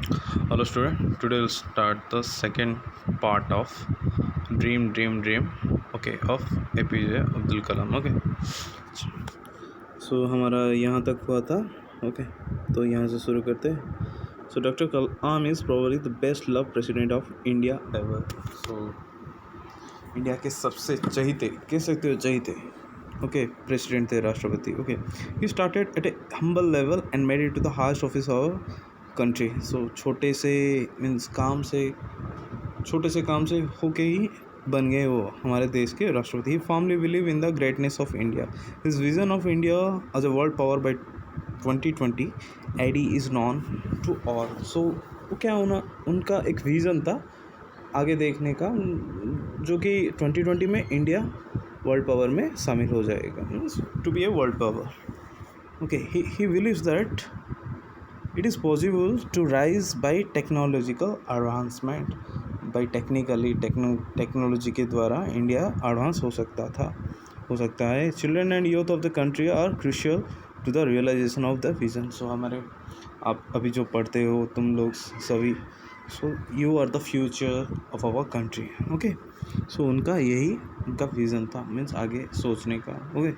Hello student, today we'll start the second part of Dream okay of APJ Abdul Kalam. Okay, so हमारा यहाँ तक हुआ था. Okay, तो यहाँ से शुरू करते हैं. So Dr. Kalam is probably the best loved president of India ever. So India के सबसे चहीते, कह सकते हो चहीते, ओके, प्रेसिडेंट थे, राष्ट्रपति. Okay, he started at a humble level and made it to the highest office of country. So छोटे से काम से होके ही बन गए वो हमारे देश के राष्ट्रपति. He formally believe in the greatness of India. His vision of India as a world power by 2020 AD is known to all. So वो क्या उनका एक विज़न था आगे देखने का, जो कि 2020 में इंडिया वर्ल्ड पावर में शामिल हो जाएगा, to be a world power. Okay, he believes that it is possible to rise by technological advancement. by technology के द्वारा इंडिया एडवांस हो सकता है. Children and youth of the country are crucial to the realization of the vision. So हमारे आप अभी जो पढ़ते हो तुम लोग सभी, so you are the future of our country. Okay, so उनका विज़न था, मीन्स आगे सोचने का. Okay,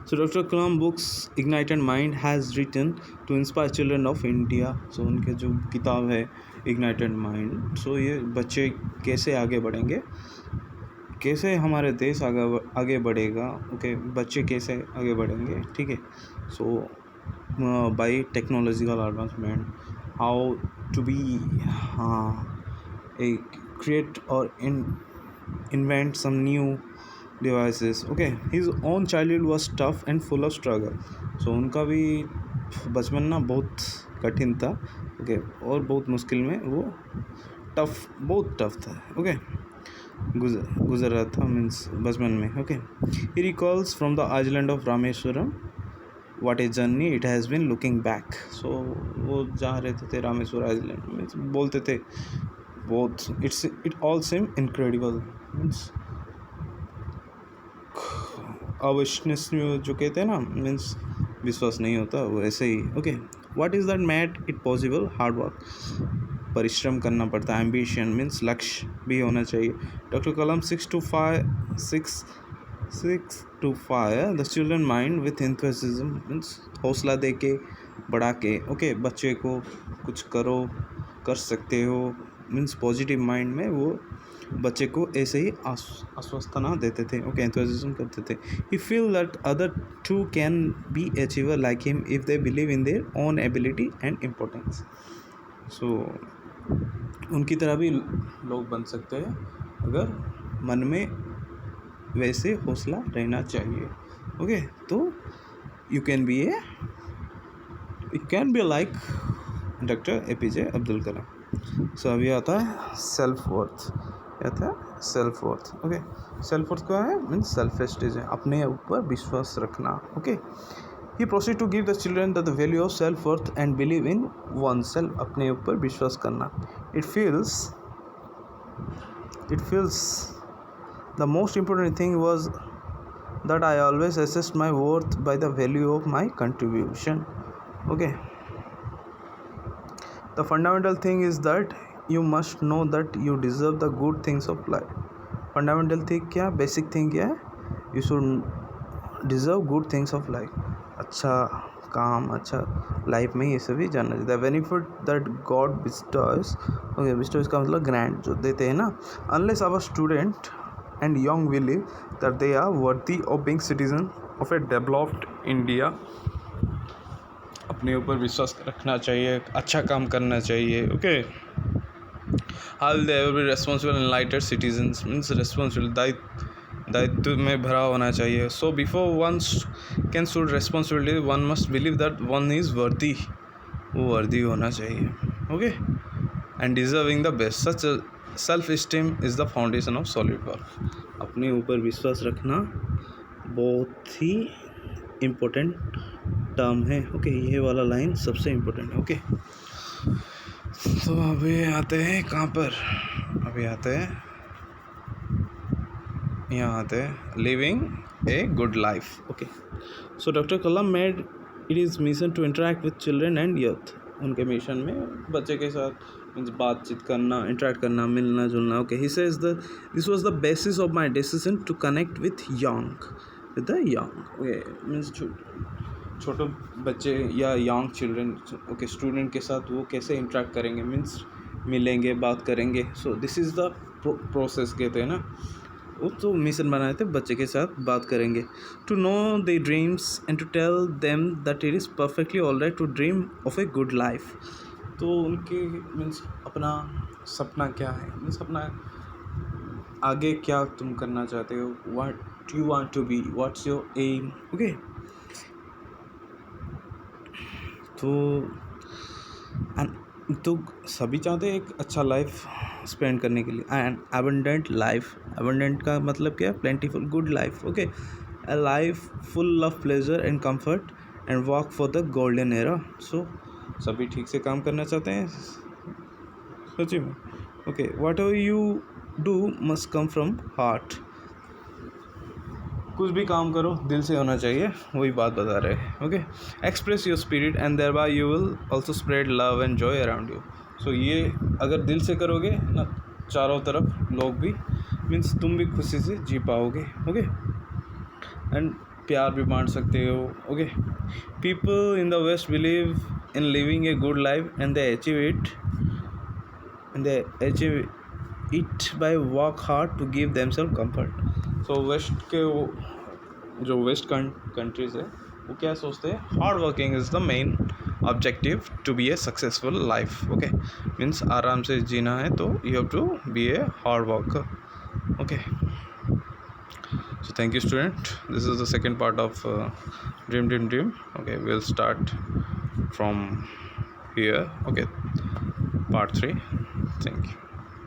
so Dr. Kalam books Ignited Mind has written to inspire children of India. so उनके जो किताब है Ignited Mind, so ये बच्चे कैसे आगे बढ़ेंगे, कैसे हमारे देश आगे बढ़ेगा. ओके, बच्चे कैसे आगे बढ़ेंगे, ठीक है. So by technological advancement, how to be a create और invent some new devices. Okay, his own childhood was tough and full of struggle. so उनका भी बचपन ना बहुत कठिन था. ओके, और बहुत मुश्किल में वो बहुत टफ था. ओके, गुजर रहा था, मीन्स बचपन में. Okay, he recalls from the island of Rameswaram, what a journey it has been looking back. so वो जहाँ रहते थे रामेश्वर आइलैंड, मीन्स बोलते थे बहुत it all seemed incredible. Means अविश्वसनीय जो कहते हैं ना, मीन्स विश्वास नहीं होता, वो ऐसे ही. Okay, what is that made it possible? Hard work, परिश्रम करना पड़ता है. एम्बिशन मीन्स लक्ष्य भी होना चाहिए. Doctor Kalam 6 to 5 the children mind with enthusiasm, means हौसला दे के बढ़ा के. ओके, बच्चे को कुछ कर सकते हो, मीन्स पॉजिटिव माइंड में वो बच्चे को ऐसे ही आश्वस्तना देते थे. ओके, एंथुसिज्म करते थे. He feel that other too can be achiever like him if they believe in their own ability and importance. So उनकी तरह भी लोग बन सकते हैं अगर मन में वैसे हौसला रहना चाहिए. ओके, तो you can be like doctor APJ Abdul Kalam. So अभी आता है self worth. Self worth. Okay, self worth क्या है? मीन्स सेल्फ एस्टीम है, अपने ऊपर विश्वास रखना. Okay, he proceed to give the children the value of self worth and believe in one self. अपने ऊपर विश्वास करना. It feels the most important thing was that I always assessed my worth by the value of my contribution. Okay, the fundamental thing is that you must know that you deserve the good things of life. Fundamental thing क्या, basic thing क्या है? you should deserve good things of life. अच्छा काम, अच्छा life में ये सभी जानना चाहिए. The benefit that God bestows, okay, bestows का मतलब ग्रांट जो देते हैं ना. unless our student and young believe that they are worthy of being citizen of a developed India. अपने ऊपर विश्वास रखना चाहिए, अच्छा काम करना चाहिए. Okay, how will they ever be responsible enlightened citizens, means responsible, दायित्व में भरा होना चाहिए. so before one can should responsibility, one must believe that one is worthy, वो वर्दी होना चाहिए. okay, and deserving the best. such a self esteem is the foundation of solid work. अपने ऊपर विश्वास रखना बहुत ही इम्पोर्टेंट टर्म है. ओके, ये वाला लाइन सबसे इम्पोर्टेंट है. ओके, तो अभी आते हैं कहाँ पर? अभी आते हैं यहाँ आते हैं living a good life. Okay, so doctor Kalam made it is mission to interact with children and youth उनके मिशन में बच्चे के साथ मीन्स बातचीत करना, इंटरेक्ट करना, मिलना जुलना. Okay, he says this was the basis of my decision to connect with the young. Okay, means छोटे बच्चे या यंग चिल्ड्रन, ओके, स्टूडेंट के साथ वो कैसे इंटरेक्ट करेंगे, मीन्स मिलेंगे, बात करेंगे. So this is the process कहते हैं ना. वो तो मिशन बनाए थे बच्चे के साथ बात करेंगे. To know their dreams and to tell them that it is perfectly all right to dream of a good life. तो उनके मीन्स अपना सपना क्या है, मीन्स अपना आगे क्या तुम करना चाहते हो, what you want to be, what's your aim. Okay, तो सभी चाहते हैं एक अच्छा लाइफ स्पेंड करने के लिए. एंड एबंडेंट लाइफ, एबंडेंट का मतलब क्या है, plentiful, good life. Okay, a life full of pleasure and comfort and walk for the golden era. So सभी ठीक से काम करना चाहते हैं सच्ची में. Okay, whatever you do must come from heart. कुछ भी काम करो दिल से होना चाहिए, वही बात बता रहे हैं. Okay, express your spirit and thereby you will also spread love and joy around you. So ये अगर दिल से करोगे ना, चारों तरफ लोग भी मीन्स तुम भी खुशी से जी पाओगे. ओके, एंड प्यार भी बांट सकते हो. Okay, people in the west believe in living a good life and they achieve it by work hard to give themselves comfort. So west के जो वेस्ट कंट्रीज़ है वो क्या सोचते हैं, hard working is the main objective to be a successful life. Okay, means आराम से जीना है तो you have to be a hard worker. Okay, so thank you student, this is the second part of dream. Okay, we'll start from here. Okay, part 3. Thank you.